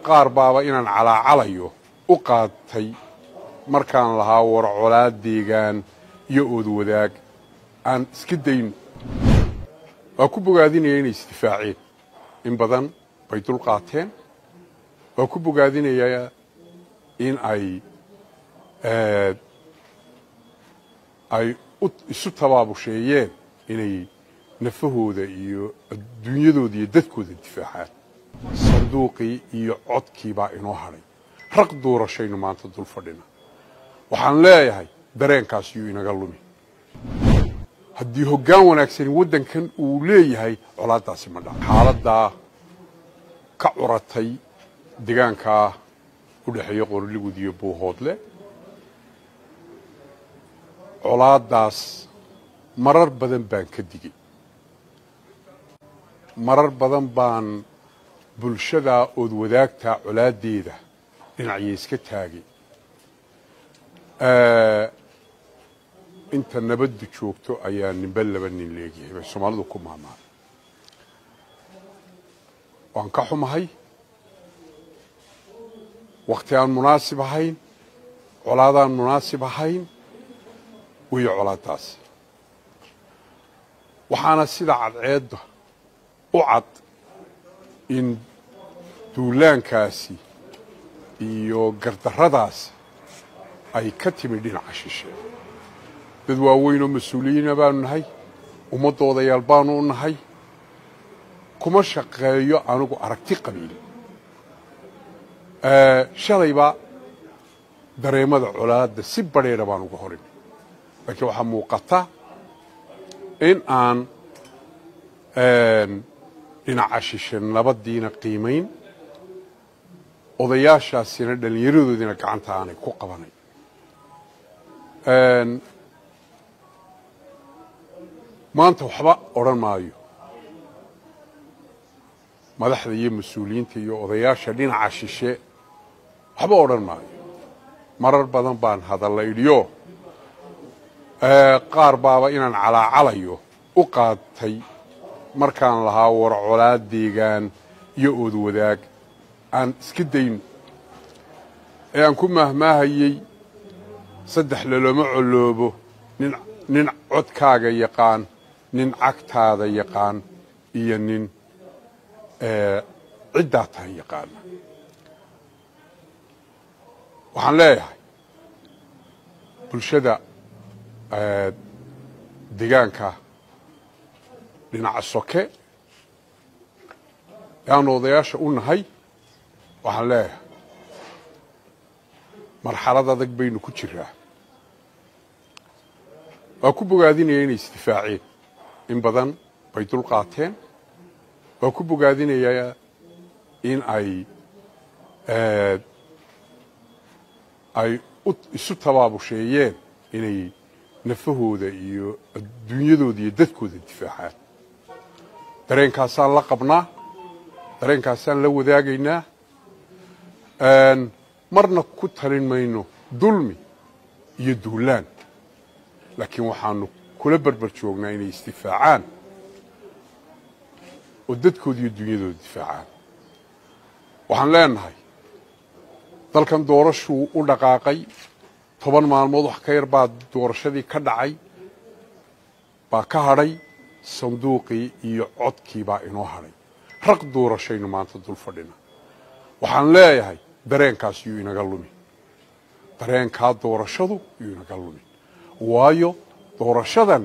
qaar baaba inaan calaacalayo u qaatay markaan lahaa war colaad deegaan iyo ood wadaag aan iska dayno waa ku bogaadinaya inay isdifaaceen in badan bay dul qaateen waa ku bogaadinaya in ay isu tabaabusheeyeen inay nafahooda iyo adduunyadooda iyo dadkooda difaacaan sanduuqii iyo codkii baa inoo hadhay raq doorashaynu maanta dul fadhina waxaan leeyahay dareenkaas yuu inaga lumi haddii hoggaan wanaagsan waddankan uu leeyahay colaadaasi ma dhaco xaaladdaa ka curatay deegaankaa u dhexeeya Qorligud iyo Buuhoodle colaadaas marar badan baan ka digay marar badan baan bulshada ood wadaagta colaadeeda dhinacyo iska taagay inta nabaddu joogto ayaa ninba laba nin leeyahay bay Soomaalidu ku maamulay waan ka xumahay waqti aan munaasib ahayn colaadaan munaasib ahayn way colaadaas waxaana sida cadceedda u cad in duulaankaasi iyo gardarradaas ay ka timi dhinaca shishe dad waaweyn oo mas'uuliyiin baanu nahay ummadoodayaal baanu nahay kuma shaqeeyo anigu aragti qabiil shalayba dareemada colaadda si badheera baan uga horin laakiin waxaa muuqata in aan dhinaca shishe nabadiina qiimayn odayaashaasina dhallinyaradoodiina gacanta aanay ku qabanay maanta waxba odhan maayo madaxda iyo mas-uuliyiinta iyo odayaasha dhinaca shishe waxba odhan maayo marar badan baan hadallaydiyo qaar baaba inaan calaacalayo u qaatay markaan lahaa war colaad deegaan iyo ood wadaag aan iska dayno aan ku mahmaahayay saddex lalooma coloobo nin codkaaga yaqaan nin cagtaada yaqaan iyo nin ciddaa tahay yaqaana waxaan leeyahay bulshada deegaanka dhinaca soke aan odayaasha u nahay waxaan leeyahay marxalad adag baynu ku jiraa waa ku bogaadinaya inay isdifaaceen in badan bay dul qaateen waa ku bogaadinaya in ay isu tabaabusheeyeen inay nafahooda iyo adduunyadooda iyo dadkooda difaacaan dareenkaasaan la qabnaa dareenkaasaan la wadaagaynaa marna ku talin mayno dulmi iyo duulaan laakiin waxaanu kula barbar joognaa inay isdifaacaan oo dadkooda iyo dunyadooda difaacaan waxaan leenahay dalkan doorashuu u dhaqaaqay 10 maalmood wax ka yar baa doorashadii ka dhacay baa ka hadhay sanduuqii iyo codkii baa inoo hadhay raq doorashaynu maanta dul fadhina waxaan leeyahay dareenkaas yuu inaga lumi dareenkaa doorashadu yuu inaga lumi waayo doorashadan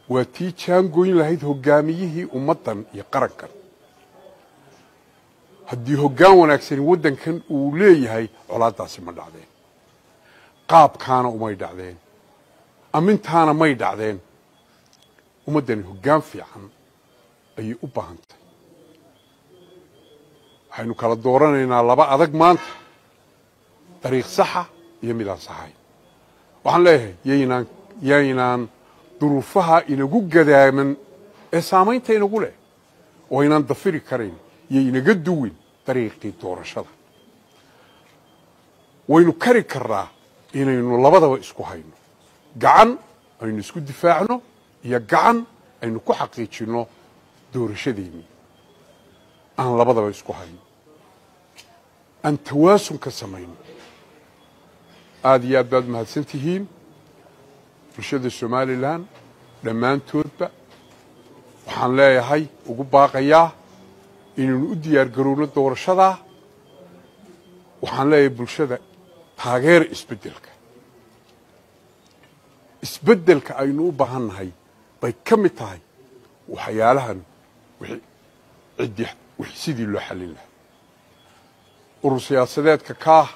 waa tii jaangoyn lahayd hoggaamiyihii ummaddan iyo qarankan haddii hoggaan wanaagsan waddankan uu leeyahay colaadaasi ma dhacdeen qaabkaana umay dhacdeen amintaana may dhacdeen ummaddani hoggaan fiican ayay u baahan tahay waxaynu kala dooranaynaa laba adag maanta dariiq saxa iyo midaan saxayn waxaan leeyahay yaynaan duruufaha inagu gadaaman ee saamaynta inagu leh oo inaan dafiri karayn iyo inaga duwin dariiqii doorashada waynu kari karnaa inaynu labadaba isku hayno gacan aynu isku difaacno iyo gacan aynu ku xaqiijino doorashadeennii aan labadaba isku hayno أن تواسن كسمين هذه أبد ما سنتهين برشاد الشمالي الآن لما أنتوبة وحن لا يهي وقباقياه إنه نودي يرجعون الدور الشذا وحن لا يبلشذا تغير isbedelka aynu u baahannahay bay ka mid tahay waxyaalahan sidii loo xalin lahaa urur siyaasadeedka ka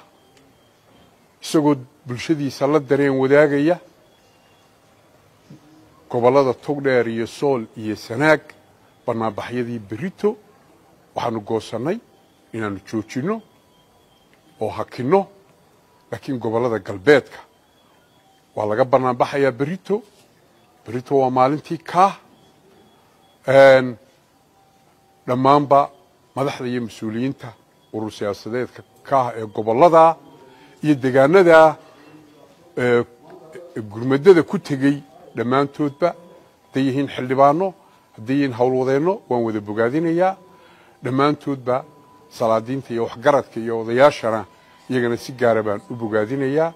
isagoo bulshadiisa la dareen wadaagaya gobolada Togdheer iyo Sool iyo Sanaag barnaamijyadii berito waxaanu goosanay inaanu joojino oo hakino laakiin gobolada galbeedka waa laga barnaamijaya berito waa maalintii ka dhammaanba madaxda iyo mas'uuliyiinta urur siyaasadeedka ka ee gobolada iyo deegaanada gurmadada ku tagay dhammaantoodba haday yihiin xildhibaano haday yihiin howlwadeenno waan wada bogaadinayaa dhammaantoodba salaadiinta iyo waxgaradka iyo odayaashana iyagana si gaar ah baan u bogaadinayaa